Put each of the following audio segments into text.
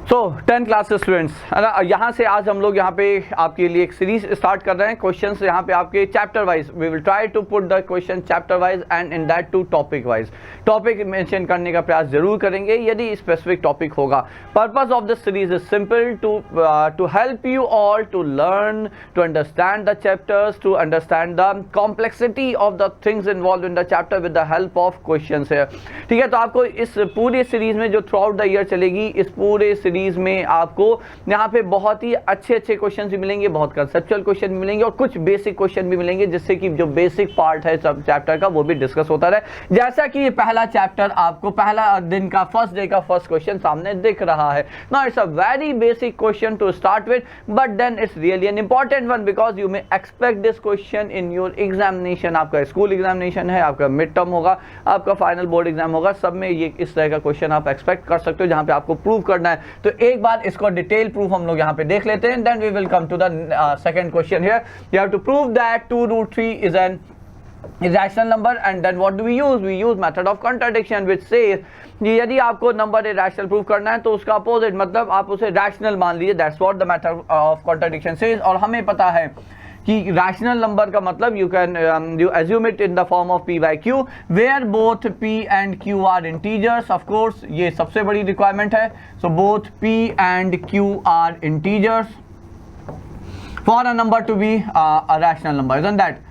सो 10 class students है ना, यहाँ से आज हम लोग यहाँ पे आपके लिए एक सीरीज स्टार्ट कर रहे हैं। क्वेश्चंस यहाँ पे आपके chapter wise, we will try to put the question chapter wise and in that too topic wise. Topic mention करने का प्रयास जरूर करेंगे यदि स्पेसिफिक टॉपिक होगा। Purpose of this series is simple, to help you all to learn, to understand the chapters, to understand the complexity of the things involve in the chapter with the help of questions है। ठीक है, तो आपको इस पूरी series में जो through out the year चलेगी, इस पूरे सीरीज में आपको यहाँ पे बहुत ही अच्छे अच्छे क्वेश्चन भी मिलेंगे, बहुत कंसेप्चुअल क्वेश्चन भी मिलेंगे और कुछ बेसिक क्वेश्चन भी मिलेंगे, जिससे कि जो बेसिक पार्ट है सब चैप्टर का वो भी डिस्कस होता रहे। जैसा कि ये पहला चैप्टर आपको पहला दिन का फर्स्ट डे का फर्स्ट क्वेश्चन सामने दिख रहा है। Now it's a very basic question to start with, but then it's really an important one because you may expect this question in your examination. आपका स्कूल एग्जामिनेशन है, आपका mid term होगा, आपका final board exam होगा, सब में ये इस तरह का क्वेश्चन आप एक्सपेक्ट कर सकते हो जहां पे आपको प्रूव करना है। तो एक बार इसको डिटेल प्रूफ हम लोग यहाँ पे देख लेते हैं, then we will come to the second question here. You have to prove that 2√3 is an irrational number and then what do we use method of contradiction which says यदि आपको number irrational prove करना है तो उसका opposite मतलब आप उसे rational मान लीजिए, that's what the method of contradiction says. और हमें पता है कि रैशनल नंबर का मतलब you can you assume it in the form of p by q where both p and q are integers. Of course ये सबसे बड़ी रिक्वायरमेंट है। So both p and q are integers for a number to be a rational number, isn't that?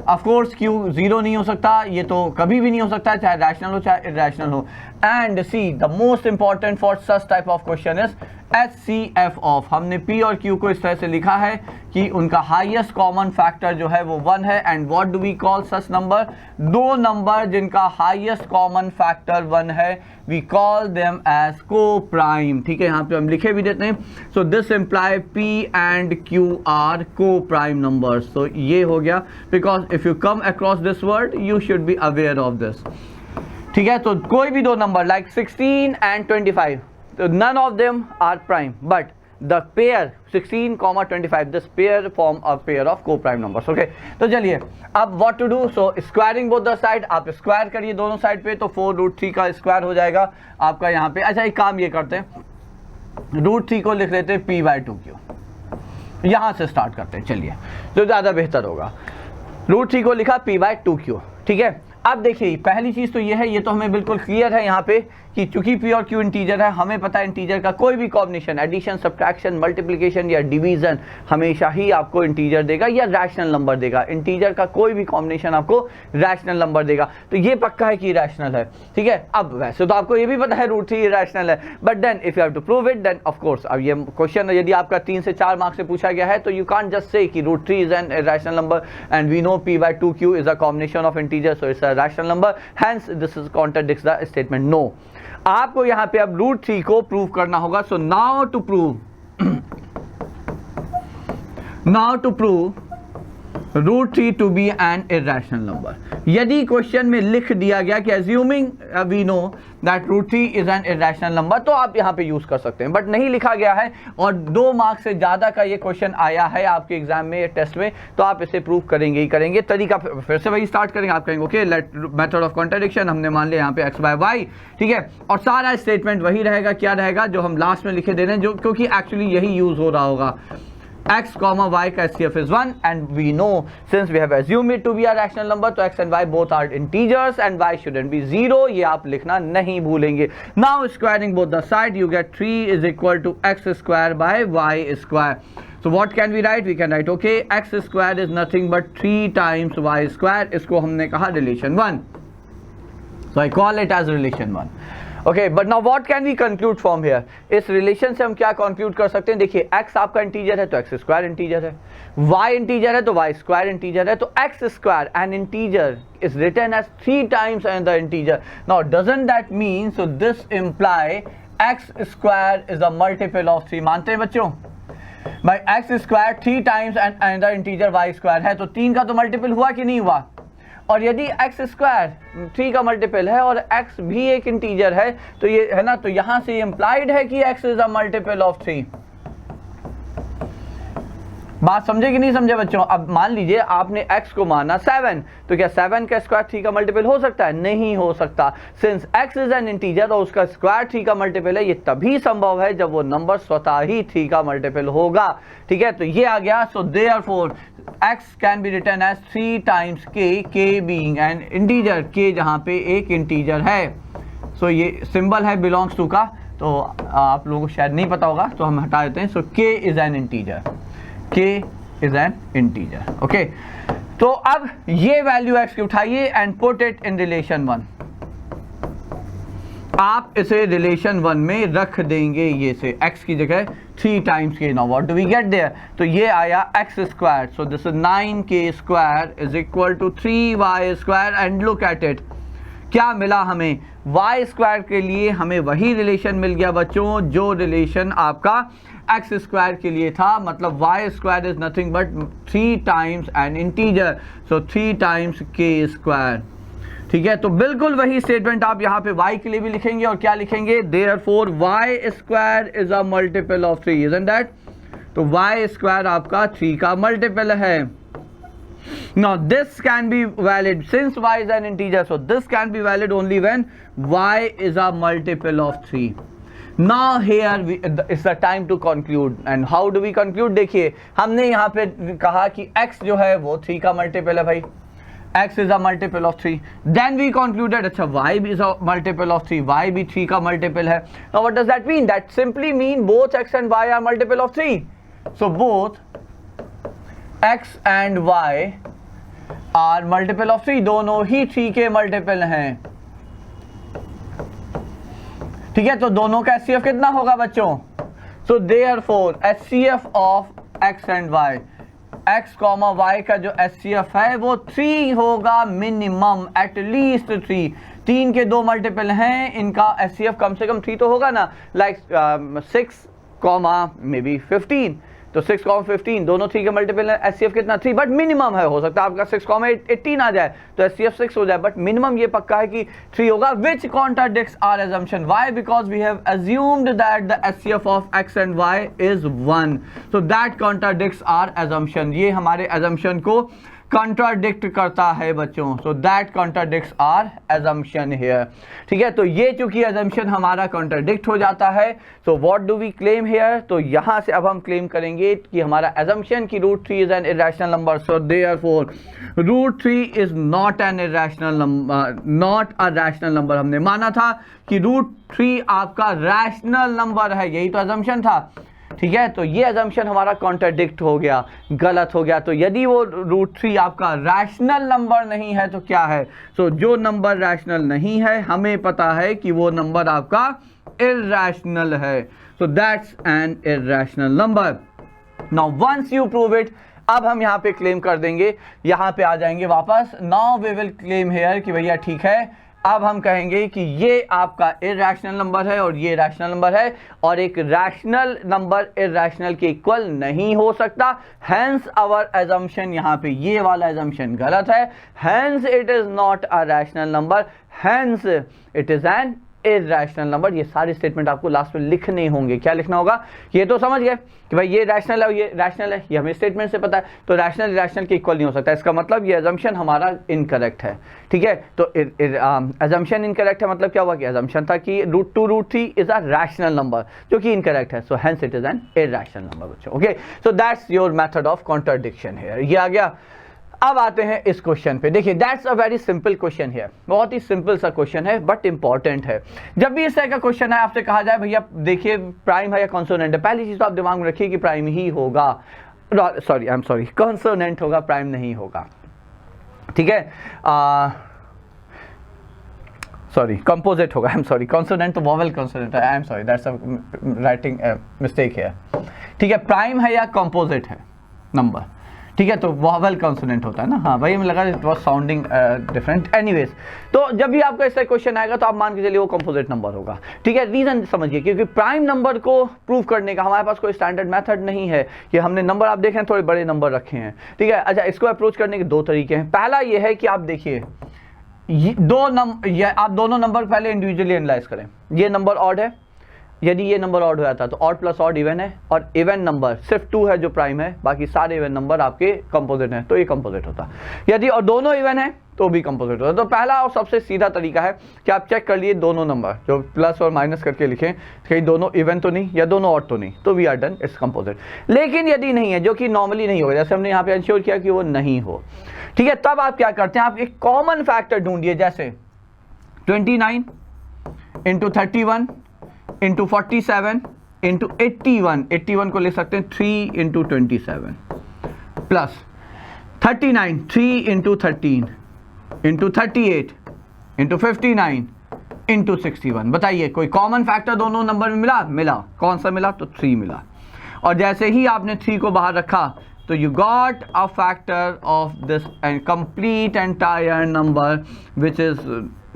Of course q zero नहीं हो सकता, ये तो कभी भी नहीं हो सकता, चाहे रैशनल हो चाहे इरैशनल हो। And see the most important for such type of question is HCF of. हमने p और q को इस तरह से लिखा है कि उनका हाईएस्ट कॉमन फैक्टर जो है वो 1 है। And what do we call such number? दो नंबर जिनका हाईएस्ट कॉमन फैक्टर 1 है, we call them as co prime. ठीक है, यहाँ पे हम लिखे भी देते हैं। So this imply p and q are co prime numbers. तो ये हो गया, because if you come across this word you should be aware of this. ठीक है, तो कोई भी दो number like 16 and 25, so none of them are prime, but the pair 16, 25, this pair form a pair of co-prime numbers. Okay, तो चलिए अब what to do? So squaring both the side, आप स्क्वायर करिए दोनों साइड पे, तो 4√3 का square हो जाएगा आपका यहाँ पे। अच्छा एक काम ये करते हैं, √3 को लिख लेते हैं p by 2q, यहाँ से स्टार्ट करते हैं। चलिए जो ज़्यादा बेहतर होगा, √3 को लिखा p by 2q। ठीक है, अब देखिए पहली चीज तो ये है, ये तो हमें बिल्कुल क्लियर है यहाँ पे कि चूंकि p और q इंटीजर है, हमें पता है इंटीजर का कोई भी कॉम्बिनेशन, एडिशन, सब्ट्रैक्शन, मल्टीप्लिकेशन या डिवीजन हमेशा ही आपको इंटीजर देगा या रैशनल नंबर देगा। इंटीजर का कोई भी कॉम्बिनेशन आपको रैशनल नंबर देगा, तो ये पक्का है कि रैशनल है। ठीक है, अब वैसे तो आपको ये भी पता है √3 रैशनल है, but then if you have to prove it then of course, अब ये क्वेश्चन यदि आपका 3 से 4 मार्क्स से पूछा गया है तो यू कांट जस्ट से कि √3 is an rational number and we know p by 2q is a combination of integer, so it's a rational number, hence this is contradicts the statement. No, आपको यहां पे अब √3 को प्रूव करना होगा। So now to prove √3 to be an irrational number. यदि question में लिख दिया गया कि assuming we know that √3 is an irrational number, तो आप यहां पे यूज कर सकते हैं, बट नहीं लिखा गया है और 2 मार्क्स से ज्यादा का ये क्वेश्चन आया है आपके एग्जाम में, टेस्ट में, तो आप इसे प्रूव करेंगे ही करेंगे। तरीका फिर से वही स्टार्ट करेंगे, आप कहेंगे okay let method of contradiction, हमने मान लिया यहाँ पे x by y। ठीक है, और सारा स्टेटमेंट वही रहेगा, क्या रहेगा जो हम लास्ट में लिखे दे रहे हैं, जो क्योंकि एक्चुअली यही यूज हो रहा होगा। x, y का HCF is 1 and we know since we have assumed it to be a rational number, तो x and y both are integers and y shouldn't be 0, ये आप लिखना नहीं भूलेंगे। Now squaring both the side you get 3 is equal to x square by y square. So what can we write? We can write okay x square is nothing but 3 times y square, इसको हमने कहा relation 1, so I call it as relation 1। Okay, but now what can we conclude from here? इस relation से हम क्या conclude कर सकते हैं? देखिए x आपका इंटीजर है तो x स्क्वायर इंटीजर है, y इंटीजर है तो y स्क्वायर इंटीजर है, तो x square N integer is written as 3 times another integer. Now doesn't that mean, so this imply x square is a multiple of 3? मानते हैं बच्चों? भाई x square 3 times and another integer y square है, तो 3 का तो multiple हुआ कि नहीं हुआ? और यदि x स्क्वायर 3 का मल्टीपल है और x भी एक इंटीजर है, तो ये है ना, तो यहां से इंप्लाइड है कि x is a multiple of 3। बात समझे कि नहीं समझे बच्चों? अब मान लीजिए आपने x को माना 7, तो क्या 7 का स्क्वायर 3 का मल्टीपल हो सकता है? नहीं हो सकता। Since x is an integer और उसका स्क्वायर 3 का मल्टीपल है, ये तभी संभव है जब वो नंबर स्वतः ही 3 का मल्टीपल होगा। ठीक है, तो ये आ गया। So therefore x can be written as 3 times k being an integer, k जहां पे एक इंटीजर है। सो ये सिंबल है बिलोंग्स टू का, तो आप लोगों को शायद नहीं पता होगा, तो हम हटा देते हैं। सो k is an integer, k is an integer. Okay, तो अब ये वैल्यू x की उठाइए and put it in relation 1। आप इसे रिलेशन 1 में रख देंगे, ये से x की जगह 3 times k। Now what do we get there? तो ये आया x square, so this is 9k square is equal to 3y square. And look at it, क्या मिला हमें? y स्क्वायर के लिए हमें वही रिलेशन मिल गया बच्चों जो रिलेशन आपका x स्क्वायर के लिए था, मतलब y square is nothing but 3 times N integer, so 3 times k square. ठीक है, तो बिल्कुल वही स्टेटमेंट आप यहाँ पे y के लिए भी लिखेंगे, और क्या लिखेंगे? Therefore y square is a multiple of 3, isn't that? तो y स्क्वायर आपका 3 का मल्टीपल है। Now this can be valid since y is an integer, so this can be valid only when y is a multiple of 3. Now here it's the time to conclude, and how do we conclude? देखिए, हमने यहाँ पे कहा कि x जो है वो 3 का मल्टीपल है भाई, x is a multiple of 3. Then we concluded अच्छा y is a multiple of 3, y भी 3 का मल्टीपल है। Now what does that mean? That simply mean both x and y are multiple of 3. So both x and y are multiple of 3, दोनों ही 3 के multiple हैं। ठीक है, तो दोनों का एचसीएफ कितना होगा बच्चों? So therefore HCF of x and y, x comma y का जो एचसीएफ है वो 3 होगा मिनिमम, एटलीस्ट 3। 3 के 2 मल्टीपल हैं, इनका एचसीएफ कम से कम 3 तो होगा ना, लाइक 6 कॉमा मे बी 15, तो 6 कॉमा 15 दोनों 3 के मल्टीपल है। एचसीएफ कितना? 3, बट मिनिमम है, हो सकता है आपका 6 कॉमा 18 आ जाए तो एचसीएफ 6 हो जाए, बट मिनिमम ये पक्का है कि 3 होगा, which contradicts our assumption. Why? Because we have assumed that the HCF of x and y is 1, so that contradicts our assumption. ये हमारे assumption को कॉन्ट्राडिक्ट करता है बच्चों, so that contradicts our assumption here. ठीक है, तो ये चूंकि एजम्पशन हमारा कॉन्ट्राडिक्ट हो जाता है, so what do we claim here? तो यहां से अब हम क्लेम करेंगे कि हमारा एजम्पशन की √3 is an irrational number, so therefore √3 is not an irrational number, not a rational number. हमने माना था कि √3 आपका रैशनल नंबर है, यही तो एजम्पशन था। ठीक है, तो ये अजम्पशन हमारा कॉन्ट्राडिक्ट हो गया, गलत हो गया। तो यदि वो √3 आपका रैशनल नंबर नहीं है तो क्या है? सो जो नंबर रैशनल नहीं है, हमें पता है कि वो नंबर आपका इरैशनल है, so that's an irrational number. Now once you prove it, अब हम यहाँ पे क्लेम कर देंगे, यहाँ पे आ जाएंगे वापस। Now we will claim here कि भैया ठीक है, अब हम कहेंगे कि ये आपका इरैशनल नंबर है और ये रैशनल नंबर है, और एक रैशनल नंबर इरैशनल के इक्वल नहीं हो सकता। हेंस आवर एजम्पशन, यहाँ पे ये वाला एजम्पशन गलत है। Hence it is not a rational number, hence it is an irrational number. ये सारे स्टेटमेंट आपको लास्ट में लिखने होंगे। क्या लिखना होगा? ये तो समझ गए कि भाई ये रैशनल है, ये रैशनल है, ये हमें स्टेटमेंट से पता है, तो रैशनल इरैशनल के इक्वल नहीं हो सकता। इसका मतलब ये अजम्पशन हमारा इनकरेक्ट है। ठीक है, तो अजम्पशन इनकरेक्ट है, मतलब क्या हुआ कि अजम्पशन था कि √2 √3 इज अ रैशनल नंबर, जो कि इनकरेक्ट है। So hence it is an irrational number बच्चों। Okay, so that's your method of contradiction here. ये आ गया। अब आते हैं इस क्वेश्चन पे। देखिए, that's a very simple question है, बहुत ही सिंपल सा क्वेश्चन है बट इंपॉर्टेंट है। जब भी इस तरह का क्वेश्चन है, आपसे कहा जाए भैया देखिए प्राइम है या कॉन्सोनेंट है, पहली चीज तो आप दिमाग में रखिए कि प्राइम ही होगा, सॉरी कॉन्सोनेंट होगा, प्राइम नहीं होगा। ठीक है, सॉरी कंपोजिट होगा, आई एम सॉरी, कॉन्सोनेंट तो वोवेल कॉन्सोनेंट है, I am sorry, that's a writing mistake है। ठीक है, प्राइम है या कंपोजिट है नंबर, ठीक है, तो वोवेल कॉन्सोनेंट होता है ना। हाँ भाई, मुझे लगा it was sounding different. Anyways, तो जब भी आपका ऐसा क्वेश्चन आएगा तो आप मान के चलिए वो कंपोजिट नंबर होगा। ठीक है, रीजन समझिए, क्योंकि प्राइम नंबर को प्रूव करने का हमारे पास कोई स्टैंडर्ड मेथड नहीं है कि हमने नंबर, आप देखें थोड़े बड़े नंबर रखे हैं। ठीक है, अच्छा, इसको अप्रोच करने के 2 तरीके हैं। पहला ये है कि आप देखिए आप दोनों नंबर पहले इंडिविजुअली एनालाइज करें। ये नंबर ऑड है, यदि ये नंबर ऑड हो जाता तो ऑड प्लस ऑड इवन है, और इवन नंबर सिर्फ 2 है जो प्राइम है, बाकी सारे इवन नंबर आपके कंपोजिट हैं, तो ये कंपोजिट होता। यदि और दोनों इवन है तो भी कंपोजिट होता। तो पहला और सबसे सीधा तरीका है कि आप चेक कर लिए दोनों नंबर जो प्लस और माइनस करके लिखें, कहीं दोनों इवन तो नहीं या दोनों ऑड तो नहीं, तो we are done, it's composite. लेकिन यदि नहीं है, जो कि नॉर्मली नहीं होगा, जैसे हमने यहाँ पे इंश्योर किया कि वो नहीं हो, ठीक है, तब आप क्या करते हैं, आप एक कॉमन फैक्टर ढूंढिए, जैसे 29 इंटू 31 इंटू 47 इंटू 81 को ले सकते हैं 3 into 27 plus 39 3 into 13 into 38 into 59 into 61। बताइए कोई कॉमन फैक्टर दोनों नंबर में मिला? कौन सा मिला? तो 3 मिला। और जैसे ही आपने 3 को बाहर रखा तो you got a factor of this and complete entire number which is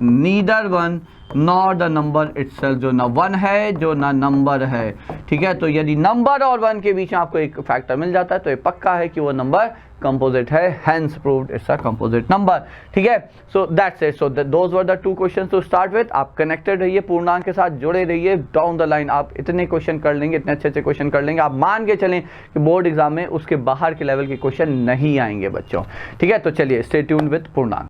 neither one nor the number itself, जो ना 1 है जो ना नंबर है, ठीक है। तो यदि नंबर और 1 के बीच में आपको एक फैक्टर मिल जाता है तो ये पक्का है कि वो नंबर कंपोजिट है, hence proved it's a composite number, ठीक है। so that's it, so those were the 2 questions to start with। आप कनेक्टेड रहिए, पूर्णांक के साथ जुड़े रहिए, डाउन द लाइन आप इतने क्वेश्चन कर लेंगे, इतने अच्छे क्वेश्चन कर लेंगे, आप मान के चलें कि बोर्ड एग्जाम में उसके बाहर के लेवल के क्वेश्चन नहीं आएंगे बच्चों, ठीक है। तो चलिए स्टे ट्यून्ड विद पूर्णांक।